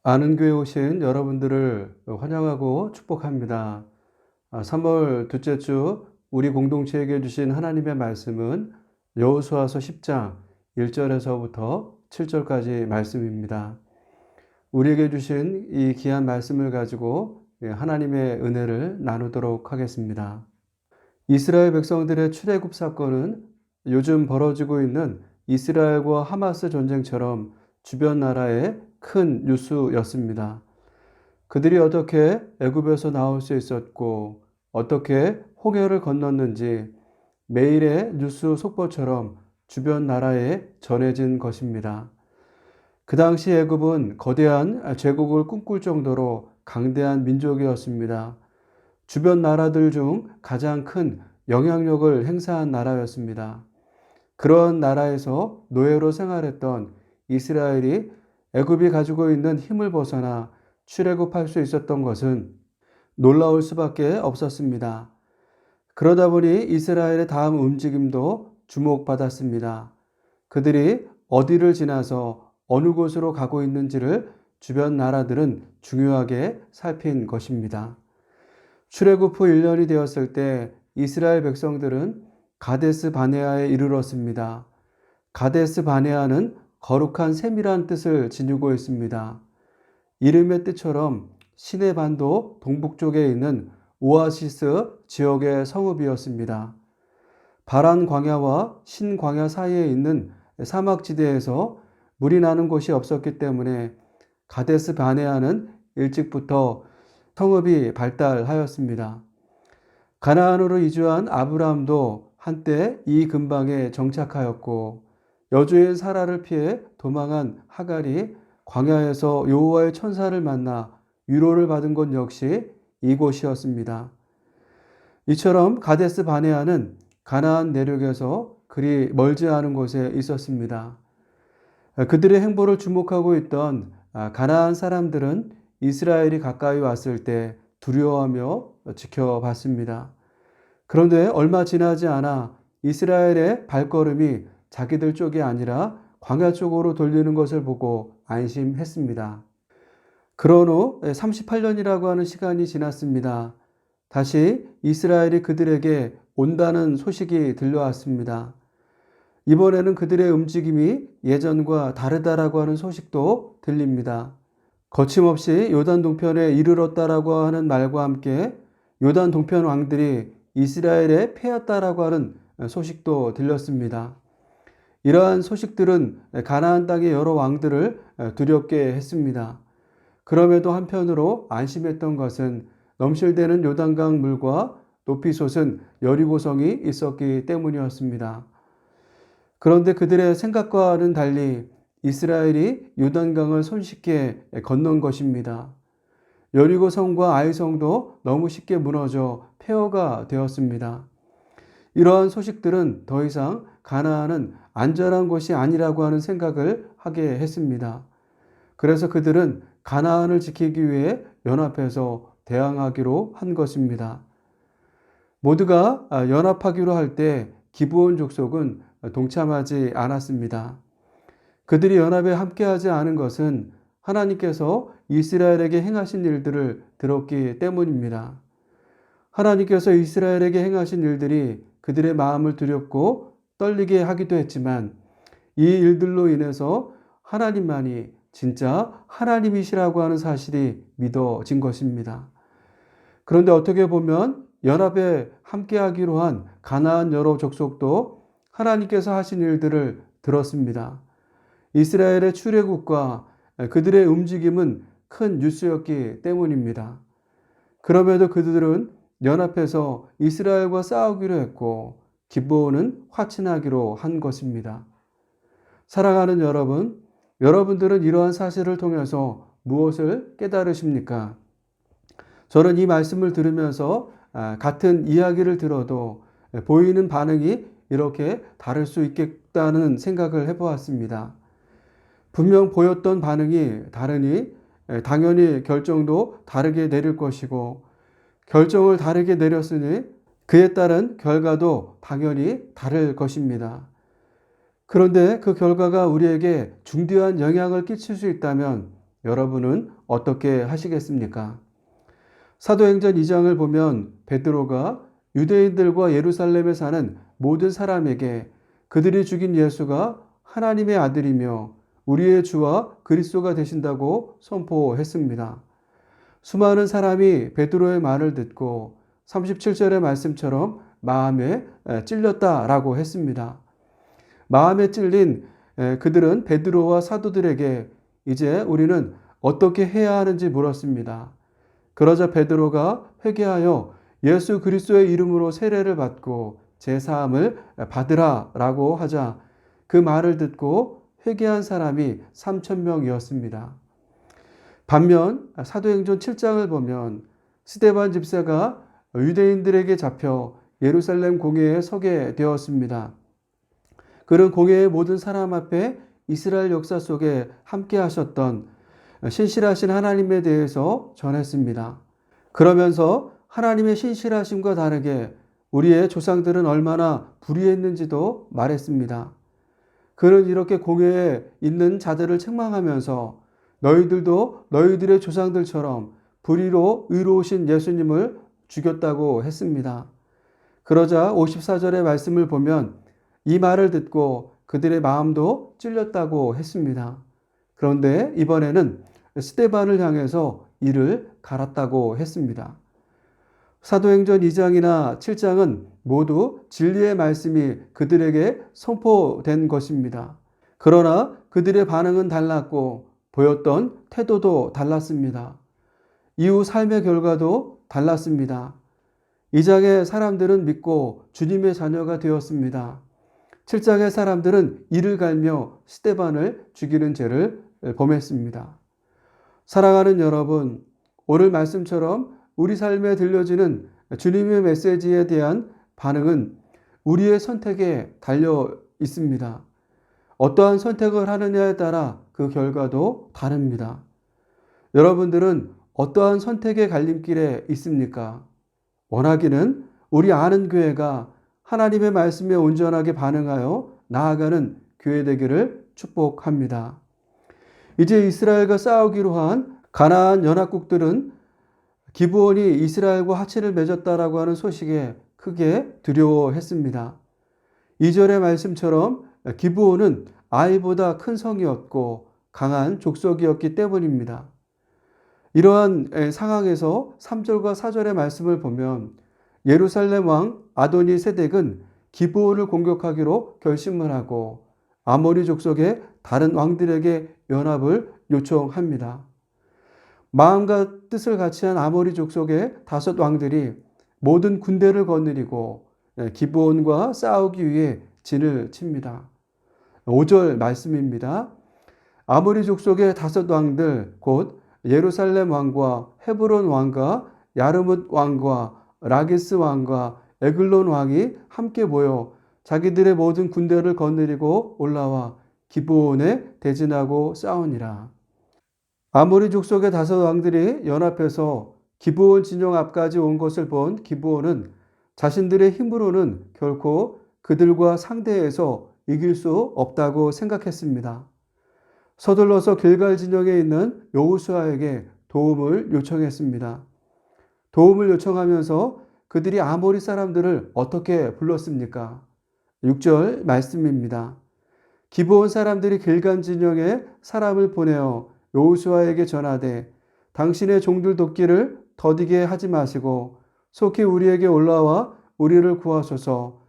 아는 교회 오신 여러분들을 환영하고 축복합니다. 3월 둘째 주 우리 공동체에게 주신 하나님의 말씀은 여호수아서 10장 1절에서부터 7절까지 말씀입니다. 우리에게 주신 이 귀한 말씀을 가지고 하나님의 은혜를 나누도록 하겠습니다. 이스라엘 백성들의 출애굽 사건은 요즘 벌어지고 있는 이스라엘과 하마스 전쟁처럼 주변 나라의 큰 뉴스였습니다. 그들이 어떻게 애굽에서 나올 수 있었고 어떻게 홍해를 건넜는지 매일의 뉴스 속보처럼 주변 나라에 전해진 것입니다. 그 당시 애굽은 거대한 제국을 꿈꿀 정도로 강대한 민족이었습니다. 주변 나라들 중 가장 큰 영향력을 행사한 나라였습니다. 그런 나라에서 노예로 생활했던 이스라엘이 애굽이 가지고 있는 힘을 벗어나 출애굽할 수 있었던 것은 놀라울 수밖에 없었습니다. 그러다 보니 이스라엘의 다음 움직임도 주목받았습니다. 그들이 어디를 지나서 어느 곳으로 가고 있는지를 주변 나라들은 중요하게 살핀 것입니다. 출애굽 후 1년이 되었을 때 이스라엘 백성들은 가데스 바네아에 이르렀습니다. 가데스 바네아는 거룩한 샘이란 뜻을 지니고 있습니다. 이름의 뜻처럼 시내 반도 동북쪽에 있는 오아시스 지역의 성읍이었습니다. 바란 광야와 신 광야 사이에 있는 사막지대에서 물이 나는 곳이 없었기 때문에 가데스 바네아는 일찍부터 성읍이 발달하였습니다. 가나안으로 이주한 아브라함도 한때 이 근방에 정착하였고 여주인 사라를 피해 도망한 하갈이 광야에서 여호와의 천사를 만나 위로를 받은 곳 역시 이곳이었습니다. 이처럼 가데스 바네아는 가나안 내륙에서 그리 멀지 않은 곳에 있었습니다. 그들의 행보를 주목하고 있던 가나안 사람들은 이스라엘이 가까이 왔을 때 두려워하며 지켜봤습니다. 그런데 얼마 지나지 않아 이스라엘의 발걸음이 자기들 쪽이 아니라 광야 쪽으로 돌리는 것을 보고 안심했습니다. 그런 후 38년이라고 하는 시간이 지났습니다. 다시 이스라엘이 그들에게 온다는 소식이 들려왔습니다. 이번에는 그들의 움직임이 예전과 다르다라고 하는 소식도 들립니다. 거침없이 요단 동편에 이르렀다라고 하는 말과 함께 요단 동편 왕들이 이스라엘에 패했다라고 하는 소식도 들렸습니다. 이러한 소식들은 가나안 땅의 여러 왕들을 두렵게 했습니다. 그럼에도 한편으로 안심했던 것은 넘실대는 요단강 물과 높이 솟은 여리고성이 있었기 때문이었습니다. 그런데 그들의 생각과는 달리 이스라엘이 요단강을 손쉽게 건넌 것입니다. 여리고성과 아이성도 너무 쉽게 무너져 폐허가 되었습니다. 이러한 소식들은 더 이상 가나안은 안전한 곳이 아니라고 하는 생각을 하게 했습니다. 그래서 그들은 가나안을 지키기 위해 연합해서 대항하기로 한 것입니다. 모두가 연합하기로 할 때 기브온 족속은 동참하지 않았습니다. 그들이 연합에 함께하지 않은 것은 하나님께서 이스라엘에게 행하신 일들을 들었기 때문입니다. 하나님께서 이스라엘에게 행하신 일들이 그들의 마음을 두렵고 떨리게 하기도 했지만 이 일들로 인해서 하나님만이 진짜 하나님이시라고 하는 사실이 믿어진 것입니다. 그런데 어떻게 보면 연합에 함께하기로 한 가나안 여러 족속도 하나님께서 하신 일들을 들었습니다. 이스라엘의 출애굽과 그들의 움직임은 큰 뉴스였기 때문입니다. 그럼에도 그들은 연합해서 이스라엘과 싸우기로 했고 기브온은 화친하기로 한 것입니다. 사랑하는 여러분, 여러분들은 이러한 사실을 통해서 무엇을 깨달으십니까? 저는 이 말씀을 들으면서 같은 이야기를 들어도 보이는 반응이 이렇게 다를 수 있겠다는 생각을 해보았습니다. 분명 보였던 반응이 다르니 당연히 결정도 다르게 내릴 것이고 결정을 다르게 내렸으니 그에 따른 결과도 당연히 다를 것입니다. 그런데 그 결과가 우리에게 중대한 영향을 끼칠 수 있다면 여러분은 어떻게 하시겠습니까? 사도행전 2장을 보면 베드로가 유대인들과 예루살렘에 사는 모든 사람에게 그들이 죽인 예수가 하나님의 아들이며 우리의 주와 그리스도가 되신다고 선포했습니다. 수많은 사람이 베드로의 말을 듣고 37절의 말씀처럼 마음에 찔렸다라고 했습니다. 마음에 찔린 그들은 베드로와 사도들에게 이제 우리는 어떻게 해야 하는지 물었습니다. 그러자 베드로가 회개하여 예수 그리스도의 이름으로 세례를 받고 제사함을 받으라라고 하자 그 말을 듣고 회개한 사람이 3,000명이었습니다. 반면 사도행전 7장을 보면 스데반 집사가 유대인들에게 잡혀 예루살렘 공회에 서게 되었습니다. 그는 공회의 모든 사람 앞에 이스라엘 역사 속에 함께 하셨던 신실하신 하나님에 대해서 전했습니다. 그러면서 하나님의 신실하심과 다르게 우리의 조상들은 얼마나 불의했는지도 말했습니다. 그는 이렇게 공회에 있는 자들을 책망하면서 너희들도 너희들의 조상들처럼 불의로 의로우신 예수님을 죽였다고 했습니다. 그러자 54절의 말씀을 보면 이 말을 듣고 그들의 마음도 찔렸다고 했습니다. 그런데 이번에는 스데반을 향해서 이를 갈았다고 했습니다. 사도행전 2장이나 7장은 모두 진리의 말씀이 그들에게 선포된 것입니다. 그러나 그들의 반응은 달랐고 보였던 태도도 달랐습니다. 이후 삶의 결과도 달랐습니다. 2장의 사람들은 믿고 주님의 자녀가 되었습니다. 7장의 사람들은 이를 갈며 스데반을 죽이는 죄를 범했습니다. 사랑하는 여러분, 오늘 말씀처럼 우리 삶에 들려지는 주님의 메시지에 대한 반응은 우리의 선택에 달려 있습니다. 어떠한 선택을 하느냐에 따라 그 결과도 다릅니다. 여러분들은 어떠한 선택의 갈림길에 있습니까? 원하기는 우리 아는 교회가 하나님의 말씀에 온전하게 반응하여 나아가는 교회 되기를 축복합니다. 이제 이스라엘과 싸우기로 한 가나안 연합국들은 기브온이 이스라엘과 화친을 맺었다라고 하는 소식에 크게 두려워했습니다. 2절의 말씀처럼 기브온은 아이보다 큰 성이었고 강한 족속이었기 때문입니다. 이러한 상황에서 3절과 4절의 말씀을 보면 예루살렘 왕 아도니 세덱은 기브온을 공격하기로 결심을 하고 아모리 족속의 다른 왕들에게 연합을 요청합니다. 마음과 뜻을 같이 한 아모리 족속의 5 왕들이 모든 군대를 거느리고 기브온과 싸우기 위해 진을 칩니다. 5절 말씀입니다. 아모리 족속의 5 왕들 곧 예루살렘 왕과 헤브론 왕과 야르뭇 왕과 라기스 왕과 에글론 왕이 함께 모여 자기들의 모든 군대를 거느리고 올라와 기브온에 대진하고 싸우니라. 아모리 족속의 5 왕들이 연합해서 기브온 진영 앞까지 온 것을 본 기브온은 자신들의 힘으로는 결코 그들과 상대해서 이길 수 없다고 생각했습니다. 서둘러서 길갈 진영에 있는 여호수아에게 도움을 요청했습니다. 도움을 요청하면서 그들이 아모리 사람들을 어떻게 불렀습니까? 6절 말씀입니다. 기브온 사람들이 길갈 진영에 사람을 보내어 여호수아에게 전하되 당신의 종들 돕기를 더디게 하지 마시고 속히 우리에게 올라와 우리를 구하소서.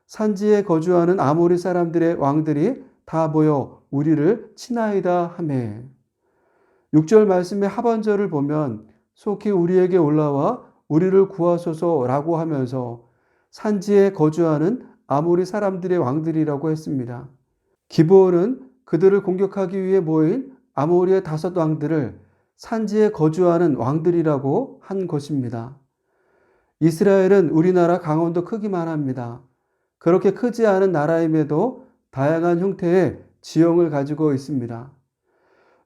산지에 거주하는 아모리 사람들의 왕들이 다 모여 우리를 치나이다 하매. 6절 말씀의 하반절을 보면 속히 우리에게 올라와 우리를 구하소서라고 하면서 산지에 거주하는 아모리 사람들의 왕들이라고 했습니다. 기브온은 그들을 공격하기 위해 모인 아모리의 5 왕들을 산지에 거주하는 왕들이라고 한 것입니다. 이스라엘은 우리나라 강원도 크기만 합니다. 그렇게 크지 않은 나라임에도 다양한 형태의 지형을 가지고 있습니다.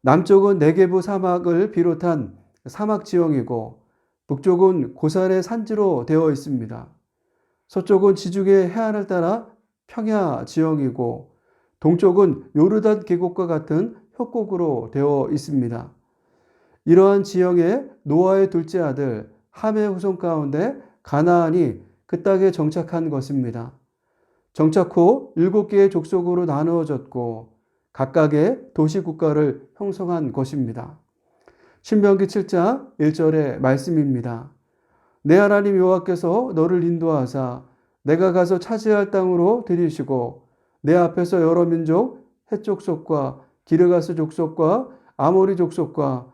남쪽은 네게부 사막을 비롯한 사막 지형이고 북쪽은 고산의 산지로 되어 있습니다. 서쪽은 지중해 해안을 따라 평야 지형이고 동쪽은 요르단 계곡과 같은 협곡으로 되어 있습니다. 이러한 지형의 노아의 둘째 아들 함의 후손 가운데 가나안이 그 땅에 정착한 것입니다. 정착 후 7개의 족속으로 나누어졌고 각각의 도시국가를 형성한 것입니다. 신명기 7장 1절의 말씀입니다. 내 하나님 여호와께서 너를 인도하사 내가 가서 차지할 땅으로 들이시고 내 앞에서 여러 민족 헷 족속과 기르가스 족속과 아모리 족속과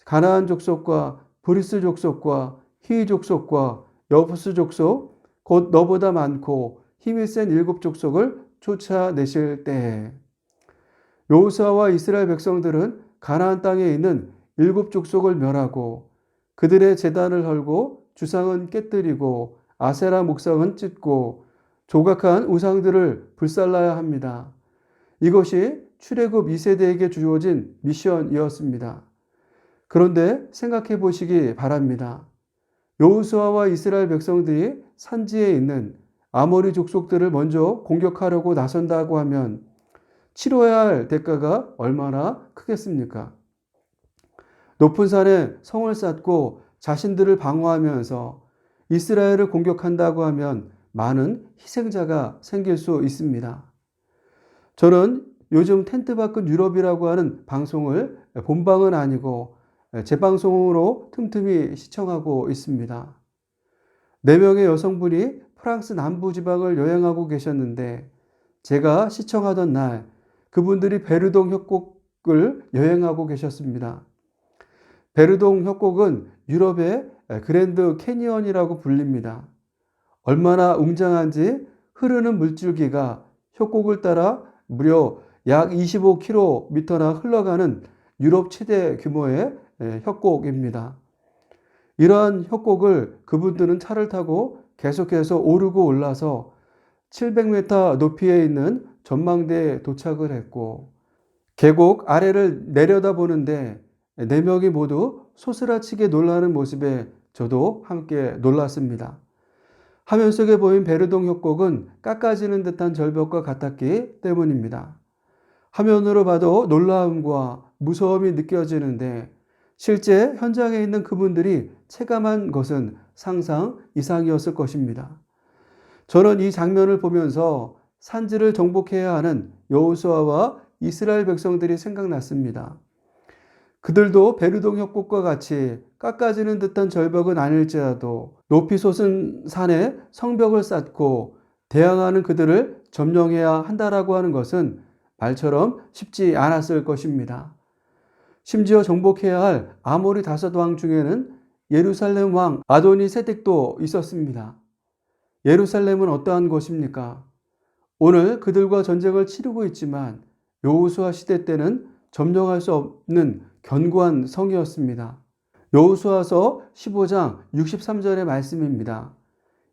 가나안 족속과 브리스 족속과 히 족속과 여부스 족속 곧 너보다 많고 힘이 센 7족속을 쫓아내실 때에 여호수아와 이스라엘 백성들은 가나안 땅에 있는 7족속을 멸하고 그들의 제단을 헐고 주상은 깨뜨리고 아세라 목상은 찢고 조각한 우상들을 불살라야 합니다. 이것이 출애굽 2세대에게 주어진 미션이었습니다. 그런데 생각해 보시기 바랍니다. 여호수아와 이스라엘 백성들이 산지에 있는 아모리 족속들을 먼저 공격하려고 나선다고 하면 치러야 할 대가가 얼마나 크겠습니까? 높은 산에 성을 쌓고 자신들을 방어하면서 이스라엘을 공격한다고 하면 많은 희생자가 생길 수 있습니다. 저는 요즘 텐트 밖은 유럽이라고 하는 방송을 본방은 아니고 재방송으로 틈틈이 시청하고 있습니다. 4명의 여성분이 프랑스 남부지방을 여행하고 계셨는데 제가 시청하던 날 그분들이 베르동 협곡을 여행하고 계셨습니다. 베르동 협곡은 유럽의 그랜드 캐니언이라고 불립니다. 얼마나 웅장한지 흐르는 물줄기가 협곡을 따라 무려 약 25km나 흘러가는 유럽 최대 규모의 협곡입니다. 이러한 협곡을 그분들은 차를 타고 계속해서 오르고 올라서 700m 높이에 있는 전망대에 도착을 했고 계곡 아래를 내려다보는데 4명이 모두 소스라치게 놀라는 모습에 저도 함께 놀랐습니다. 화면 속에 보인 베르동 협곡은 깎아지는 듯한 절벽과 같았기 때문입니다. 화면으로 봐도 놀라움과 무서움이 느껴지는데 실제 현장에 있는 그분들이 체감한 것은 상상 이상이었을 것입니다. 저는 이 장면을 보면서 산지를 정복해야 하는 여호수아와 이스라엘 백성들이 생각났습니다. 그들도 베르동 협곡과 같이 깎아지는 듯한 절벽은 아닐지라도 높이 솟은 산에 성벽을 쌓고 대항하는 그들을 점령해야 한다라고 하는 것은 말처럼 쉽지 않았을 것입니다. 심지어 정복해야 할 아모리 5왕 중에는 예루살렘 왕 아도니 세덱도 있었습니다. 예루살렘은 어떠한 곳입니까? 오늘 그들과 전쟁을 치르고 있지만 여호수아 시대 때는 점령할 수 없는 견고한 성이었습니다. 여호수아서 15장 63절의 말씀입니다.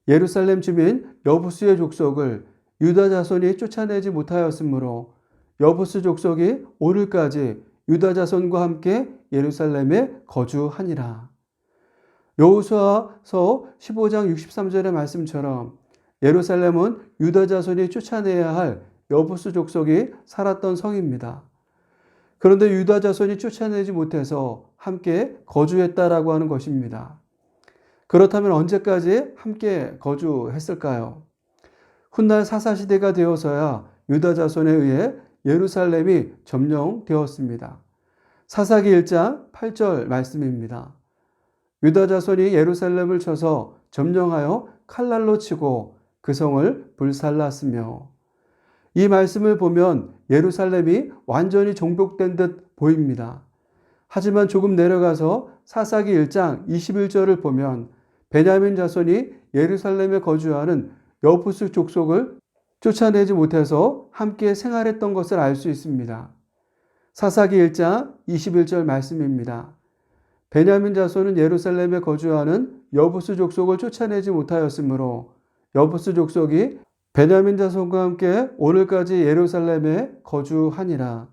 예루살렘 주민 여부스의 족속을 유다 자손이 쫓아내지 못하였으므로 여부스 족속이 오늘까지 유다 자손과 함께 예루살렘에 거주하니라. 여호수아서 15장 63절의 말씀처럼 예루살렘은 유다 자손이 쫓아내야 할 여부스 족속이 살았던 성입니다. 그런데 유다 자손이 쫓아내지 못해서 함께 거주했다라고 하는 것입니다. 그렇다면 언제까지 함께 거주했을까요? 훗날 사사시대가 되어서야 유다 자손에 의해 예루살렘이 점령되었습니다. 사사기 1장 8절 말씀입니다. 유다 자손이 예루살렘을 쳐서 점령하여 칼날로 치고 그 성을 불살랐으며 이 말씀을 보면 예루살렘이 완전히 정복된 듯 보입니다. 하지만 조금 내려가서 사사기 1장 21절을 보면 베냐민 자손이 예루살렘에 거주하는 여부스 족속을 쫓아내지 못해서 함께 생활했던 것을 알 수 있습니다. 사사기 1장 21절 말씀입니다. 베냐민 자손은 예루살렘에 거주하는 여부스 족속을 쫓아내지 못하였으므로 여부스 족속이 베냐민 자손과 함께 오늘까지 예루살렘에 거주하니라.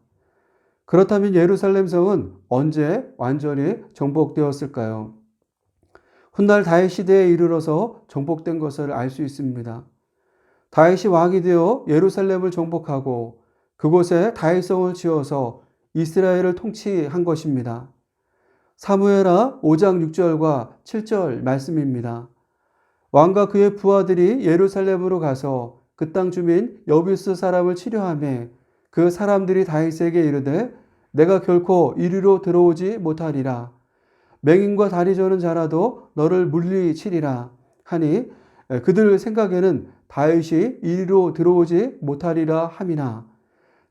그렇다면 예루살렘 성은 언제 완전히 정복되었을까요? 훗날 다윗 시대에 이르러서 정복된 것을 알 수 있습니다. 다윗이 왕이 되어 예루살렘을 정복하고 그곳에 다윗성을 지어서 이스라엘을 통치한 것입니다. 사무엘하 5장 6절과 7절 말씀입니다. 왕과 그의 부하들이 예루살렘으로 가서 그 땅 주민 여비스 사람을 치료하며 그 사람들이 다윗에게 이르되 내가 결코 이리로 들어오지 못하리라. 맹인과 다리 저는 자라도 너를 물리치리라 하니 그들 생각에는 다윗이 이리로 들어오지 못하리라 함이나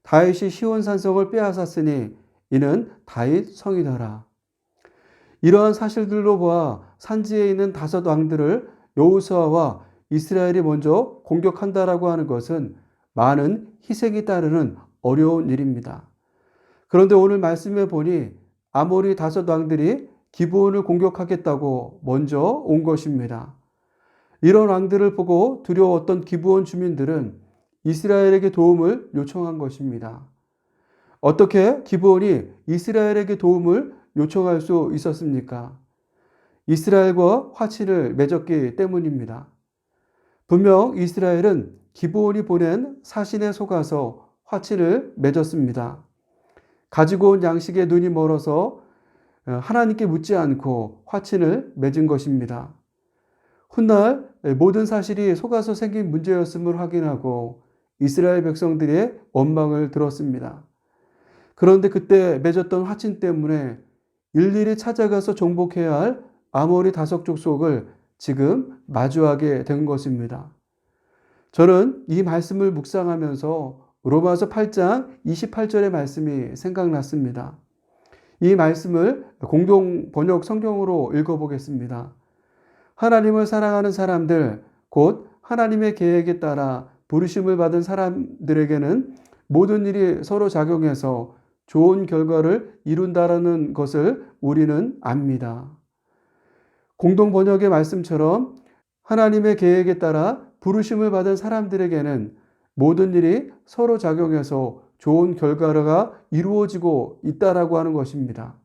다윗이 시온 산성을 빼앗았으니 이는 다윗 성이더라. 이러한 사실들로 보아 산지에 있는 5 왕들을 여호수아와 이스라엘이 먼저 공격한다라고 하는 것은 많은 희생이 따르는 어려운 일입니다. 그런데 오늘 말씀에 보니 아모리 5 왕들이 기브온을 공격하겠다고 먼저 온 것입니다. 이런 왕들을 보고 두려웠던 기브온 주민들은 이스라엘에게 도움을 요청한 것입니다. 어떻게 기브온이 이스라엘에게 도움을 요청할 수 있었습니까? 이스라엘과 화친을 맺었기 때문입니다. 분명 이스라엘은 기브온이 보낸 사신에 속아서 화친을 맺었습니다. 가지고 온 양식에 눈이 멀어서 하나님께 묻지 않고 화친을 맺은 것입니다. 훗날 모든 사실이 속아서 생긴 문제였음을 확인하고 이스라엘 백성들의 원망을 들었습니다. 그런데 그때 맺었던 화친 때문에 일일이 찾아가서 정복해야 할 아모리 5 족속을 지금 마주하게 된 것입니다. 저는 이 말씀을 묵상하면서 로마서 8장 28절의 말씀이 생각났습니다. 이 말씀을 공동 번역 성경으로 읽어보겠습니다. 하나님을 사랑하는 사람들, 곧 하나님의 계획에 따라 부르심을 받은 사람들에게는 모든 일이 서로 작용해서 좋은 결과를 이룬다라는 것을 우리는 압니다. 공동 번역의 말씀처럼 하나님의 계획에 따라 부르심을 받은 사람들에게는 모든 일이 서로 작용해서 좋은 결과가 이루어지고 있다라고 하는 것입니다.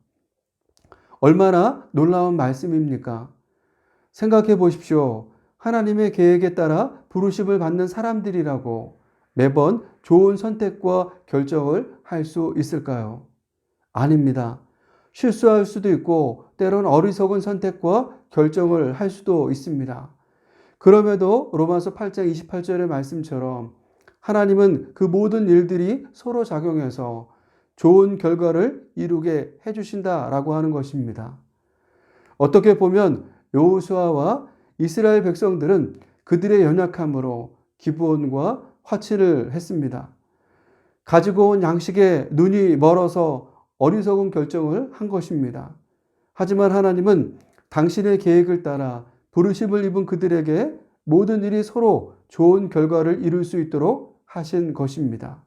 얼마나 놀라운 말씀입니까? 생각해 보십시오. 하나님의 계획에 따라 부르심을 받는 사람들이라고 매번 좋은 선택과 결정을 할 수 있을까요? 아닙니다. 실수할 수도 있고 때론 어리석은 선택과 결정을 할 수도 있습니다. 그럼에도 로마서 8장 28절의 말씀처럼 하나님은 그 모든 일들이 서로 작용해서 좋은 결과를 이루게 해주신다라고 하는 것입니다. 어떻게 보면 여호수아와 이스라엘 백성들은 그들의 연약함으로 기브온과 화친을 했습니다. 가지고 온 양식에 눈이 멀어서 어리석은 결정을 한 것입니다. 하지만 하나님은 당신의 계획을 따라 부르심을 입은 그들에게 모든 일이 서로 좋은 결과를 이룰 수 있도록 하신 것입니다.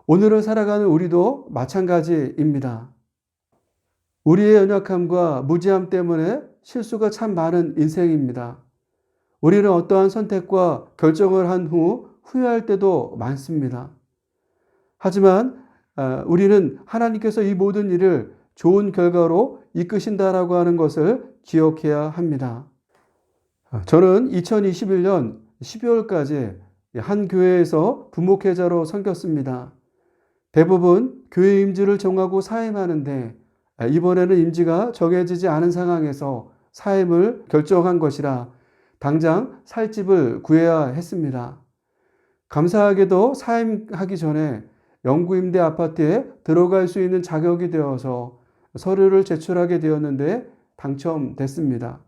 오늘을 살아가는 우리도 마찬가지입니다. 우리의 연약함과 무지함 때문에 실수가 참 많은 인생입니다. 우리는 어떠한 선택과 결정을 한 후 후회할 때도 많습니다. 하지만 우리는 하나님께서 이 모든 일을 좋은 결과로 이끄신다라고 하는 것을 기억해야 합니다. 저는 2021년 12월까지 한 교회에서 부목회자로 섬겼습니다. 대부분 교회 임지를 정하고 사임하는데 이번에는 임지가 정해지지 않은 상황에서 사임을 결정한 것이라 당장 살 집을 구해야 했습니다. 감사하게도 사임하기 전에 영구임대 아파트에 들어갈 수 있는 자격이 되어서 서류를 제출하게 되었는데 당첨됐습니다.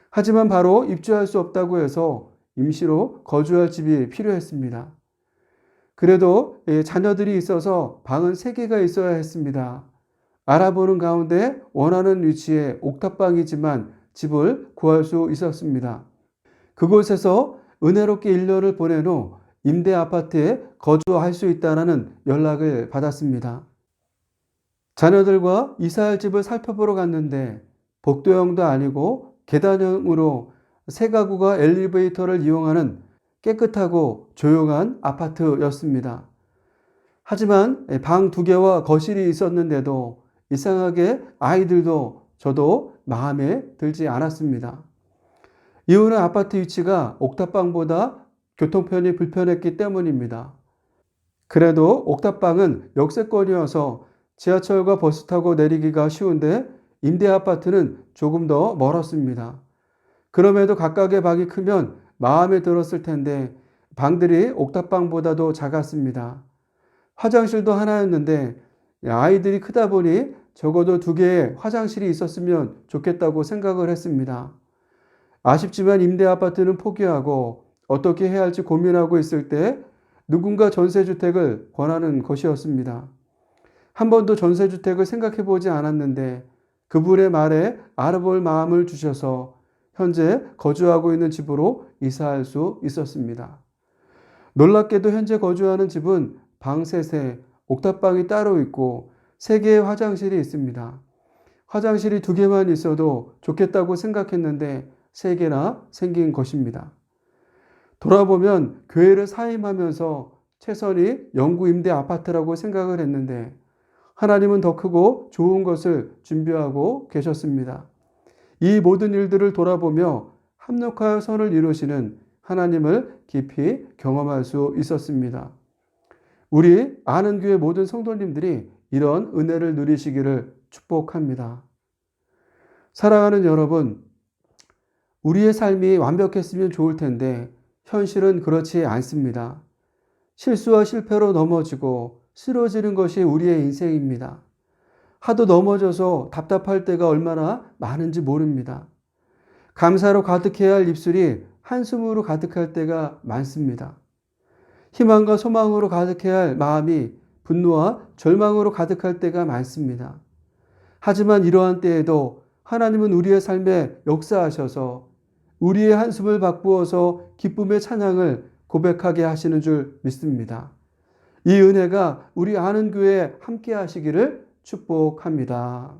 하지만 바로 입주할 수 없다고 해서 임시로 거주할 집이 필요했습니다. 그래도 자녀들이 있어서 방은 3개가 있어야 했습니다. 알아보는 가운데 원하는 위치에 옥탑방이지만 집을 구할 수 있었습니다. 그곳에서 은혜롭게 1년을 보낸 후 임대 아파트에 거주할 수 있다는 연락을 받았습니다. 자녀들과 이사할 집을 살펴보러 갔는데 복도형도 아니고 계단형으로 3가구가 엘리베이터를 이용하는 깨끗하고 조용한 아파트였습니다. 하지만 방 2개와 거실이 있었는데도 이상하게 아이들도 저도 마음에 들지 않았습니다. 이유는 아파트 위치가 옥탑방보다 교통편이 불편했기 때문입니다. 그래도 옥탑방은 역세권이어서 지하철과 버스 타고 내리기가 쉬운데 임대 아파트는 조금 더 멀었습니다. 그럼에도 각각의 방이 크면 마음에 들었을 텐데 방들이 옥탑방보다도 작았습니다. 화장실도 하나였는데 아이들이 크다 보니 적어도 2개의 화장실이 있었으면 좋겠다고 생각을 했습니다. 아쉽지만 임대 아파트는 포기하고 어떻게 해야 할지 고민하고 있을 때 누군가 전세주택을 권하는 것이었습니다. 한 번도 전세주택을 생각해 보지 않았는데 그분의 말에 알아볼 마음을 주셔서 현재 거주하고 있는 집으로 이사할 수 있었습니다. 놀랍게도 현재 거주하는 집은 방 3세, 옥탑방이 따로 있고 3개의 화장실이 있습니다. 화장실이 2개만 있어도 좋겠다고 생각했는데 3개나 생긴 것입니다. 돌아보면 교회를 사임하면서 최선이 영구 임대 아파트라고 생각을 했는데 하나님은 더 크고 좋은 것을 준비하고 계셨습니다. 이 모든 일들을 돌아보며 합력하여 선을 이루시는 하나님을 깊이 경험할 수 있었습니다. 우리 아는 교회 모든 성도님들이 이런 은혜를 누리시기를 축복합니다. 사랑하는 여러분, 우리의 삶이 완벽했으면 좋을 텐데 현실은 그렇지 않습니다. 실수와 실패로 넘어지고 쓰러지는 것이 우리의 인생입니다. 하도 넘어져서 답답할 때가 얼마나 많은지 모릅니다. 감사로 가득해야 할 입술이 한숨으로 가득할 때가 많습니다. 희망과 소망으로 가득해야 할 마음이 분노와 절망으로 가득할 때가 많습니다. 하지만 이러한 때에도 하나님은 우리의 삶에 역사하셔서 우리의 한숨을 바꾸어서 기쁨의 찬양을 고백하게 하시는 줄 믿습니다. 이 은혜가 우리 아는 교회에 함께 하시기를 축복합니다.